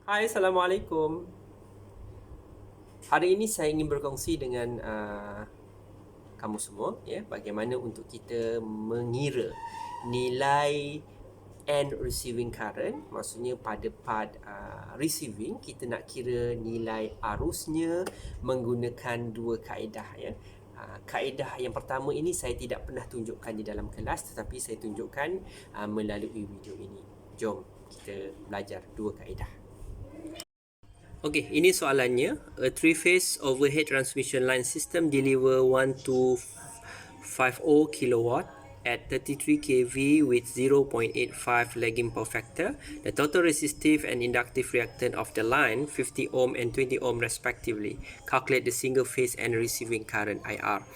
Hai, Assalamualaikum. Hari ini saya ingin berkongsi dengan kamu semua, ya, bagaimana untuk kita mengira nilai end receiving current. Maksudnya pada part receiving, kita nak kira nilai arusnya menggunakan dua kaedah, ya. Kaedah yang pertama ini saya tidak pernah tunjukkan di dalam kelas, tetapi saya tunjukkan melalui video ini. Jom kita belajar dua kaedah. Okey, ini soalannya. A three-phase overhead transmission line system deliver 1250 kilowatt at 33 kV with 0.85 lagging power factor. The total resistive and inductive reactant of the line 50 ohm and 20 ohm respectively. Calculate the single phase and receiving current IR.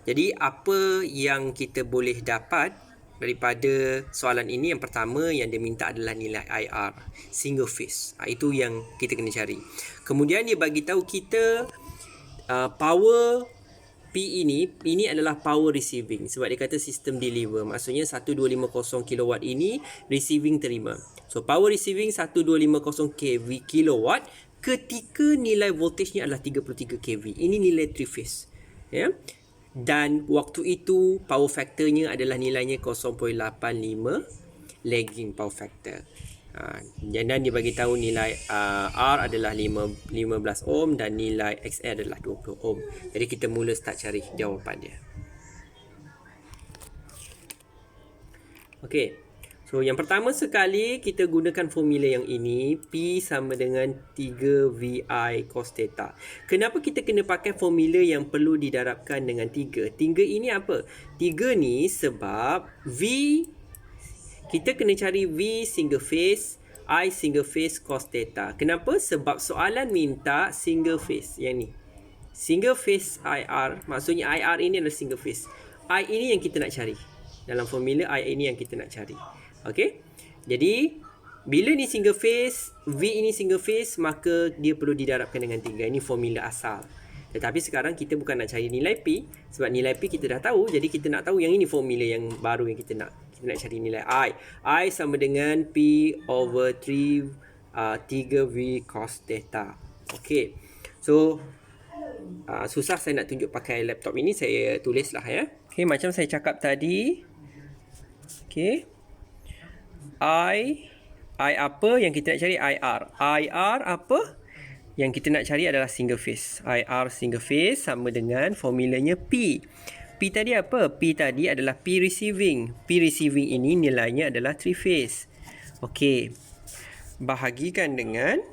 Jadi apa yang kita boleh dapat daripada soalan ini? Yang pertama yang dia minta adalah nilai IR single phase. Itu yang kita kena cari. Kemudian dia bagi tahu kita power P ini adalah power receiving sebab dia kata sistem deliver. Maksudnya 1250 kilowatt ini receiving terima. So power receiving 1250 kV kilowatt ketika nilai voltagenya adalah 33 kV. Ini nilai 3 phase. Ya. Dan waktu itu power factornya adalah nilainya 0.85 lagging power factor. Dan dia bagi tahu nilai R adalah 15 ohm dan nilai XR adalah 20 ohm. Jadi kita mula start cari jawapan dia. Okey. So yang pertama sekali kita gunakan formula yang ini, P sama dengan 3VI cos theta. Kenapa kita kena pakai formula yang perlu didarabkan dengan 3? 3 ini apa? 3 ni sebab V, kita kena cari V single phase, I single phase cos theta. Kenapa? Sebab soalan minta single phase yang ni. Single phase IR, maksudnya IR ini adalah single phase. I ini yang kita nak cari. Dalam formula I ini yang kita nak cari. Okey. Jadi bila ni single phase, V ini single phase, maka dia perlu didarabkan dengan 3. Ini formula asal. Tetapi sekarang kita bukan nak cari nilai P, sebab nilai P kita dah tahu. Jadi kita nak tahu yang ini formula yang baru yang kita nak. Kita nak cari nilai I. I sama dengan P over 3V cos theta. Okey. So susah saya nak tunjuk pakai laptop ini, saya tulislah ya. Okey, macam saya cakap tadi. Okey. I apa yang kita nak cari? IR. IR apa? Yang kita nak cari adalah single phase. IR single phase sama dengan formulanya P. P tadi apa? P tadi adalah P receiving. P receiving ini nilainya adalah 3 phase. Okey. Bahagikan dengan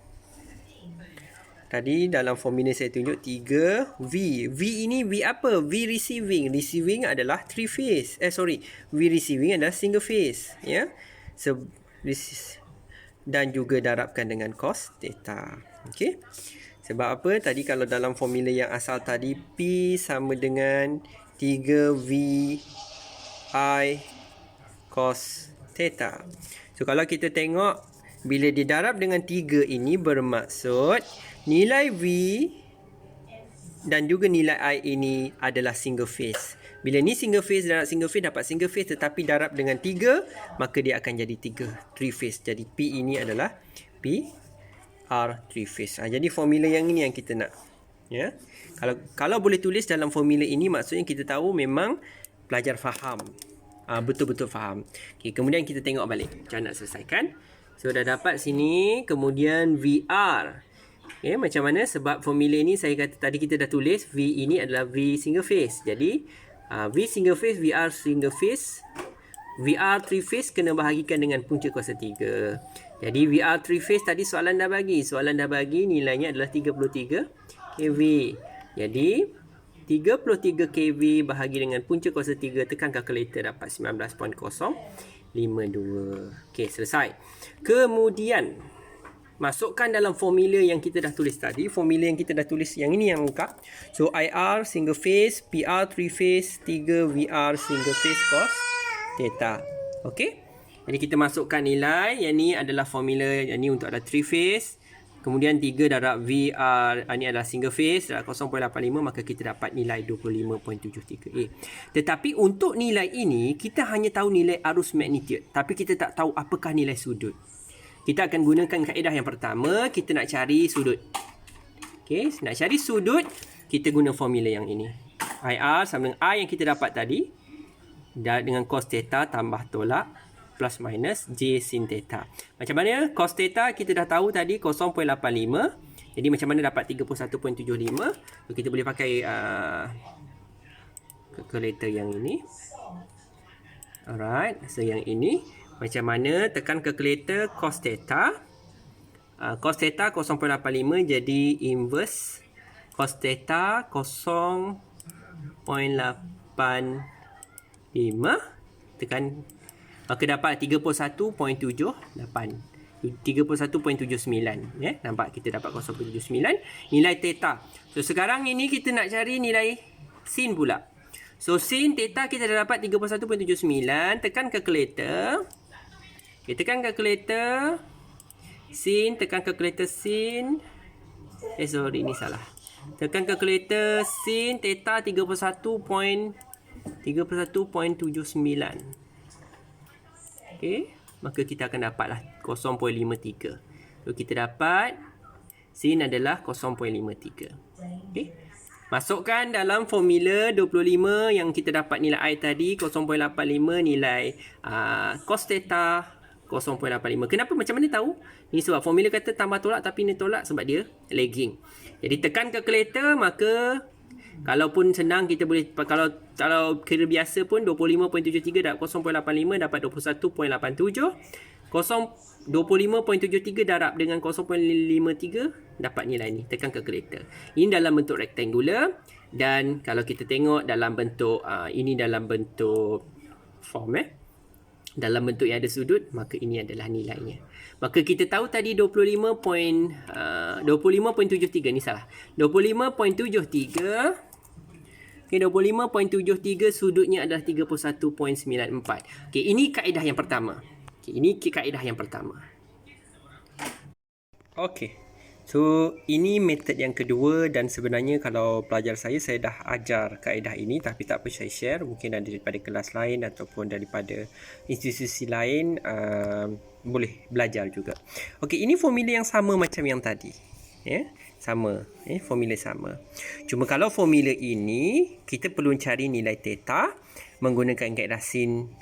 tadi dalam formula saya tunjuk 3V. V ini V apa? V receiving. Receiving adalah 3 phase. V receiving adalah single phase, ya. Dan juga darabkan dengan cos theta. Okey. Sebab apa? Tadi kalau dalam formula yang asal tadi P sama dengan 3VI cos theta. So kalau kita tengok bila didarab dengan 3 ini bermaksud nilai V dan juga nilai I ini adalah single phase. Bila ni single phase darab single phase dapat single phase, tetapi darab dengan 3 maka dia akan jadi 3 phase. Jadi P ini adalah P R 3 phase. Jadi formula yang ini yang kita nak. Ya. Kalau boleh tulis dalam formula ini maksudnya kita tahu memang pelajar faham. Betul-betul faham. Okey, kemudian kita tengok balik macam nak selesaikan. So dah dapat sini, kemudian VR. Okay, macam mana? Sebab formula ini saya kata tadi kita dah tulis V ini adalah V single phase. Jadi V single phase, VR single phase, VR 3 phase kena bahagikan dengan punca kuasa 3. Jadi VR 3 phase tadi soalan dah bagi. Soalan dah bagi nilainya adalah 33 kV. Jadi 33 kV bahagi dengan punca kuasa 3, tekan kalkulator dapat 19.052. Okey, selesai. Kemudian masukkan dalam formula yang kita dah tulis tadi. Formula yang kita dah tulis yang ini yang lengkap. So IR single phase, PR 3 phase, 3VR single phase cos theta. Okey. Jadi kita masukkan nilai. Yang ni adalah formula yang ni untuk ada 3 phase. Kemudian 3 darab VR, ini adalah single phase, darab 0.85, maka kita dapat nilai 25.73A. Tetapi untuk nilai ini, kita hanya tahu nilai arus magnitude. Tapi kita tak tahu apakah nilai sudut. kita akan gunakan kaedah yang pertama. Kita nak cari sudut. Okey, nak cari sudut, kita guna formula yang ini. IR sama dengan I yang kita dapat tadi. Dengan cos theta tambah tolak plus minus J sin theta. Macam mana? Cos theta kita dah tahu tadi 0.85. Jadi macam mana dapat 31.75? So, kita boleh pakai calculator yang ini. Alright. So yang ini macam mana tekan calculator cos theta. Cos theta 0.85 jadi inverse cos theta 0.85 tekan, maka dapat 31.78 31.79 ya. Nampak kita dapat 0.79 nilai theta. So sekarang ini kita nak cari nilai sin pula. So sin theta kita dah dapat 31.79. Tekan calculator. Okay, tekan calculator sin, tekan calculator sin. Sorry, ni salah. Tekan calculator sin theta 31.79. Okey, maka kita akan dapatlah 0.53. So kita dapat sin adalah 0.53. Okey. Masukkan dalam formula 25 yang kita dapat nilai I tadi 0.85 nilai cos theta 0.85. Kenapa? Macam mana tahu? Ni sebab formula kata tambah tolak tapi ni tolak sebab dia lagging. Jadi tekan calculator, maka kalaupun senang kita boleh, kalau kira biasa pun 25.73 dapat 0.85 dapat 21.87. 25.73 darab dengan 0.53 dapat nilai ni. Tekan calculator. Ini dalam bentuk rectangular, dan kalau kita tengok dalam bentuk ini dalam bentuk form dalam bentuk yang ada sudut, maka ini adalah nilainya. Maka kita tahu tadi 25.73 ni salah. 25.73. Okey, 25.73 sudutnya adalah 31.94. Okey, ini kaedah yang pertama. Okey, ini kaedah yang pertama. Okey. So, ini metod yang kedua, dan sebenarnya kalau pelajar saya dah ajar kaedah ini, tapi tak apa saya share. Mungkin ada daripada kelas lain ataupun daripada institusi lain boleh belajar juga. Okey, ini formula yang sama macam yang tadi. Ya, sama. Formula sama. Cuma kalau formula ini, kita perlu cari nilai theta menggunakan kaedah sin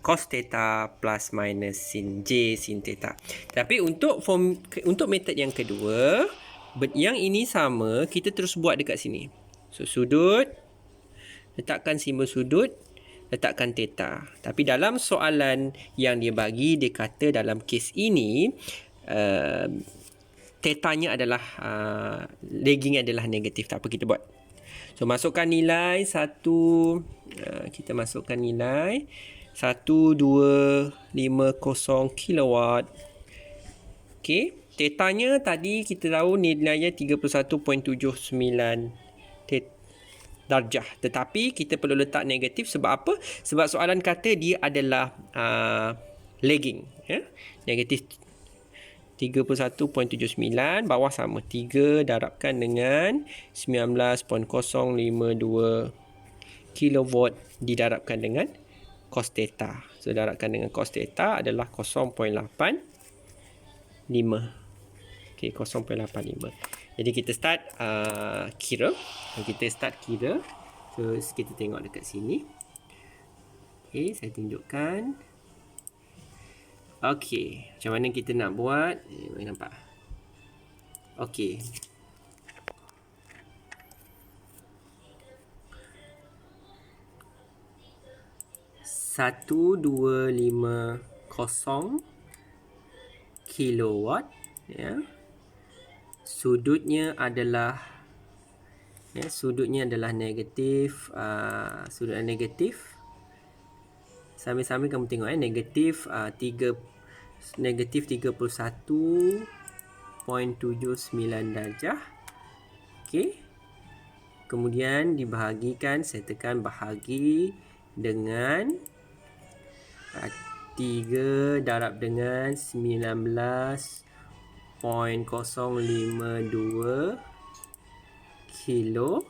cos theta plus minus sin J sin theta. Tapi untuk metod yang kedua, yang ini sama, kita terus buat dekat sini. So sudut, letakkan simbol sudut, letakkan theta. Tapi dalam soalan yang dia bagi, dia kata dalam kes ini thetanya adalah lagging adalah negatif. Tak apa, kita buat. So masukkan nilai 1, kita masukkan nilai 1250 kilowatt. Okey, thetanya tadi kita tahu nilainya 31.79 darjah. Tetapi kita perlu letak negatif sebab apa? Sebab soalan kata dia adalah lagging, ya. Negatif 31.79, bawah sama 3 darabkan dengan 19.052 kilowatt didarabkan dengan cos theta. So darabkan dengan cos theta adalah 0.85. Okey, 0.85. Jadi kita start kira. So kita tengok dekat sini. Okey, saya tunjukkan. Okey, macam mana kita nak buat? Nampak? Okey. Satu, 250 kilowatt, ya. Sudutnya adalah negatif. Sudut negatif. Sambil-sambil kamu tengok negatif 31.79 darjah. Okey. Kemudian dibahagikan, saya tekan bahagi dengan 3 darab dengan 19.052 kilo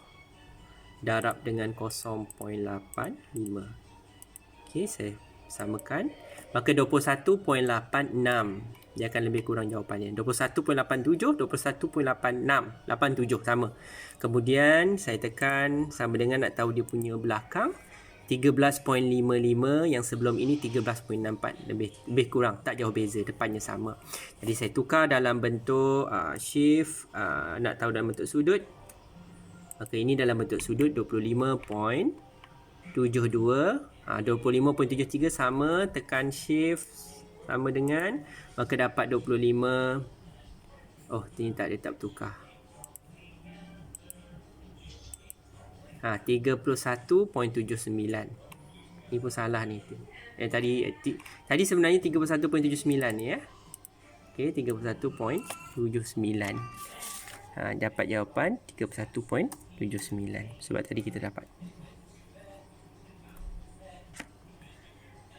darab dengan 0.85. Okey, saya samakan. Maka 21.86 Dia akan lebih kurang jawapannya. 21.87, 21.86, 87 sama. Kemudian saya tekan sama dengan nak tahu dia punya belakang. 13.55 yang sebelum ini 13.64, lebih kurang, tak jauh beza, depannya sama. Jadi saya tukar dalam bentuk shift, nak tahu dalam bentuk sudut. Maka ini dalam bentuk sudut 25.72, 25.73 sama, tekan shift sama dengan, maka dapat 25. Oh, ini tak, dia tak bertukar. 31.79. Ni pun salah ni. Tadi sebenarnya 31.79 ni ya. Okey, 31.79. Dapat jawapan 31.79 sebab tadi kita dapat.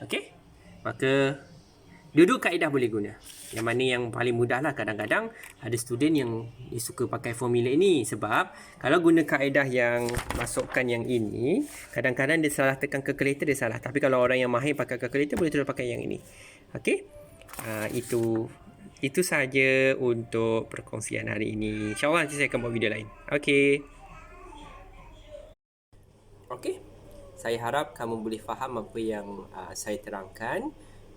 Okey. Maka duduk kaedah boleh guna. Yang mana yang paling mudah lah. Kadang-kadang ada student yang suka pakai formula ini. Sebab kalau guna kaedah yang masukkan yang ini, kadang-kadang dia salah tekan calculator, dia salah. Tapi kalau orang yang mahir pakai calculator, boleh terus pakai yang ini. Okey. Itu sahaja untuk perkongsian hari ini. InsyaAllah nanti saya akan buat video lain. Okey. Okey. Saya harap kamu boleh faham apa yang saya terangkan.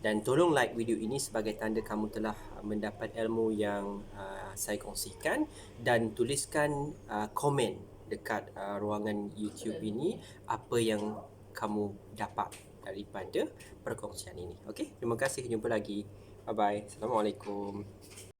Dan tolong like video ini sebagai tanda kamu telah mendapat ilmu yang saya kongsikan. Dan tuliskan komen dekat ruangan YouTube ini apa yang kamu dapat daripada perkongsian ini. Okey, terima kasih. Jumpa lagi. Bye-bye. Assalamualaikum.